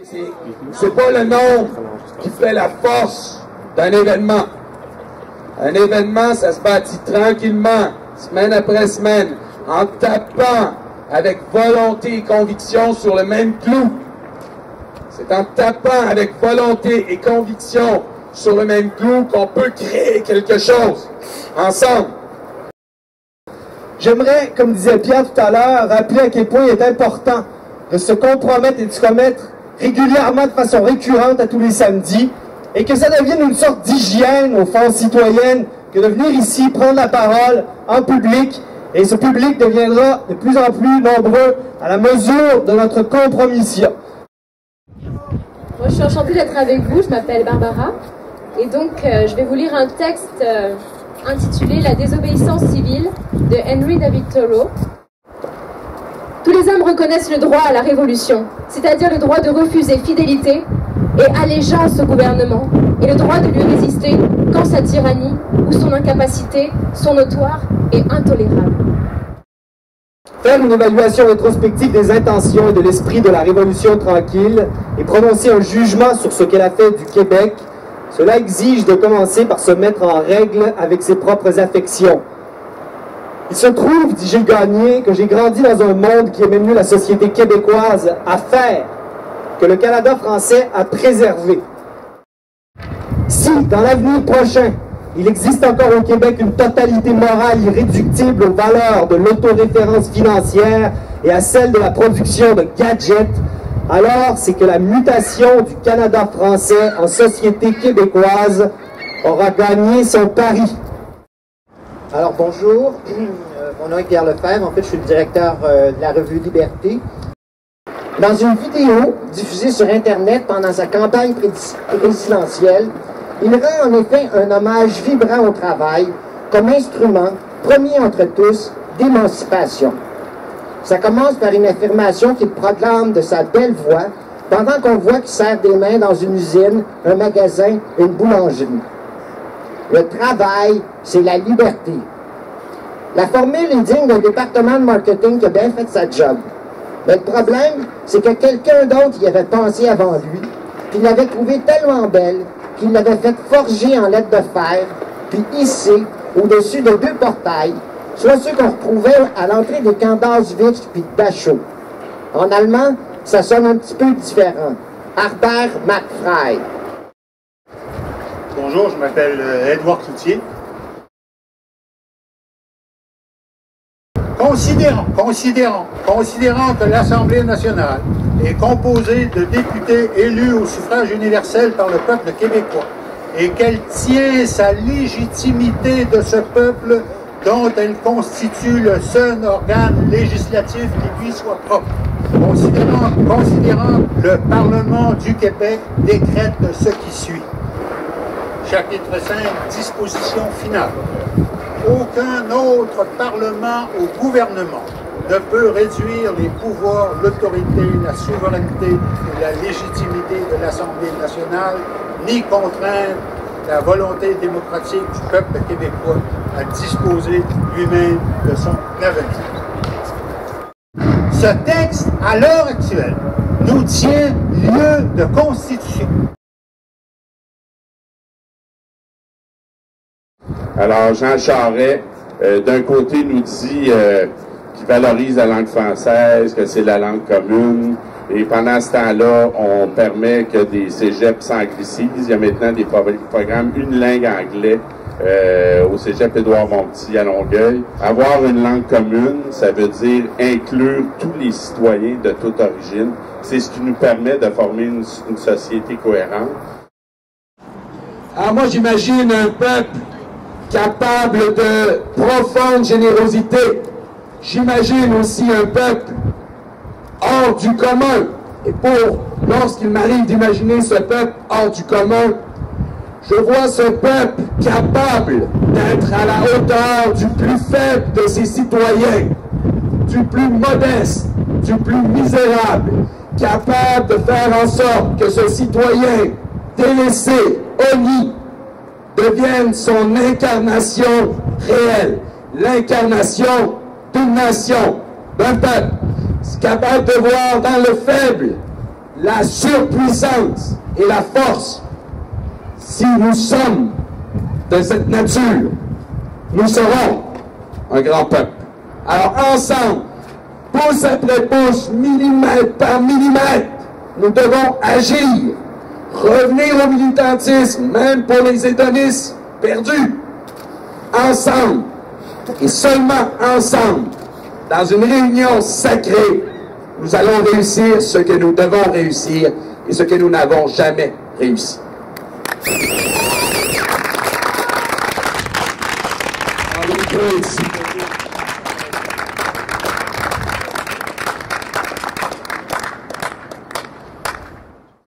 C'est pas le nombre qui fait la force d'un événement. Un événement, ça se bâtit tranquillement, semaine après semaine, en tapant avec volonté et conviction sur le même clou. C'est en tapant avec volonté et conviction sur le même clou qu'on peut créer quelque chose ensemble. J'aimerais, comme disait Pierre tout à l'heure, rappeler à quel point il est important de se compromettre et de se commettre régulièrement de façon récurrente à tous les samedis et que ça devienne une sorte d'hygiène au fond citoyenne que de venir ici prendre la parole en public, et ce public deviendra de plus en plus nombreux à la mesure de notre compromission. Moi, je suis enchantée d'être avec vous, je m'appelle Barbara, et donc je vais vous lire un texte intitulé « La désobéissance civile » de Henry David Thoreau. Tous les hommes reconnaissent le droit à la révolution, c'est-à-dire le droit de refuser fidélité et allégeance au gouvernement, et le droit de lui résister quand sa tyrannie ou son incapacité sont notoires et intolérables. Faire une évaluation rétrospective des intentions et de l'esprit de la Révolution tranquille et prononcer un jugement sur ce qu'elle a fait du Québec, cela exige de commencer par se mettre en règle avec ses propres affections. Il se trouve, dit Gilles Gagné, que j'ai grandi dans un monde qui aimait mieux la société québécoise à faire que le Canada français à préserver. Si, dans l'avenir prochain, il existe encore au Québec une totalité morale irréductible aux valeurs de l'autoréférence financière et à celle de la production de gadgets, alors c'est que la mutation du Canada français en société québécoise aura gagné son pari. Alors bonjour, mon nom est Pierre Lefebvre, en fait je suis le directeur de la revue Liberté. Dans une vidéo diffusée sur Internet pendant sa campagne présidentielle, il rend en effet un hommage vibrant au travail comme instrument, premier entre tous, d'émancipation. Ça commence par une affirmation qu'il proclame de sa belle voix pendant qu'on voit qu'il serre des mains dans une usine, un magasin, une boulangerie. Le travail, c'est la liberté. La formule est digne d'un département de marketing qui a bien fait sa job. Mais le problème, c'est que quelqu'un d'autre y avait pensé avant lui, puis l'avait trouvée tellement belle qu'il l'avait fait forger en lettres de fer, puis hissée au-dessus de deux portails, soit ceux qu'on retrouvait à l'entrée des camps d'Auschwitz puis de Dachau. En allemand, ça sonne un petit peu différent. Arbeit macht frei. Bonjour, je m'appelle Edouard Cloutier. Considérant que l'Assemblée nationale est composée de députés élus au suffrage universel par le peuple québécois et qu'elle tient sa légitimité de ce peuple dont elle constitue le seul organe législatif qui lui soit propre. Considérant le Parlement du Québec décrète ce qui suit. Chapitre 5, disposition finale. Aucun autre Parlement ou gouvernement ne peut réduire les pouvoirs, l'autorité, la souveraineté et la légitimité de l'Assemblée nationale, ni contraindre la volonté démocratique du peuple québécois à disposer lui-même de son avenir. Ce texte, à l'heure actuelle, nous tient lieu de constitution. Alors, Jean Charest, d'un côté, nous dit qu'il valorise la langue française, que c'est la langue commune, et pendant ce temps-là, on permet que des cégeps s'anglicisent. Il y a maintenant des programmes unilingue anglais au cégep Édouard-Montpetit à Longueuil. Avoir une langue commune, ça veut dire inclure tous les citoyens de toute origine. C'est ce qui nous permet de former une société cohérente. Alors moi, j'imagine un peuple capable de profonde générosité. J'imagine aussi un peuple hors du commun. Et lorsqu'il m'arrive d'imaginer ce peuple hors du commun, je vois ce peuple capable d'être à la hauteur du plus faible de ses citoyens, du plus modeste, du plus misérable, capable de faire en sorte que ce citoyen délaissé, honni, devienne son incarnation réelle, l'incarnation d'une nation, d'un peuple. C'est capable de voir dans le faible la surpuissance et la force. Si nous sommes de cette nature, nous serons un grand peuple. Alors ensemble, pouce après pouce, millimètre par millimètre, nous devons agir, revenir au militantisme, même pour les hédonistes perdus. Ensemble, et seulement ensemble, dans une réunion sacrée, nous allons réussir ce que nous devons réussir et ce que nous n'avons jamais réussi. Please.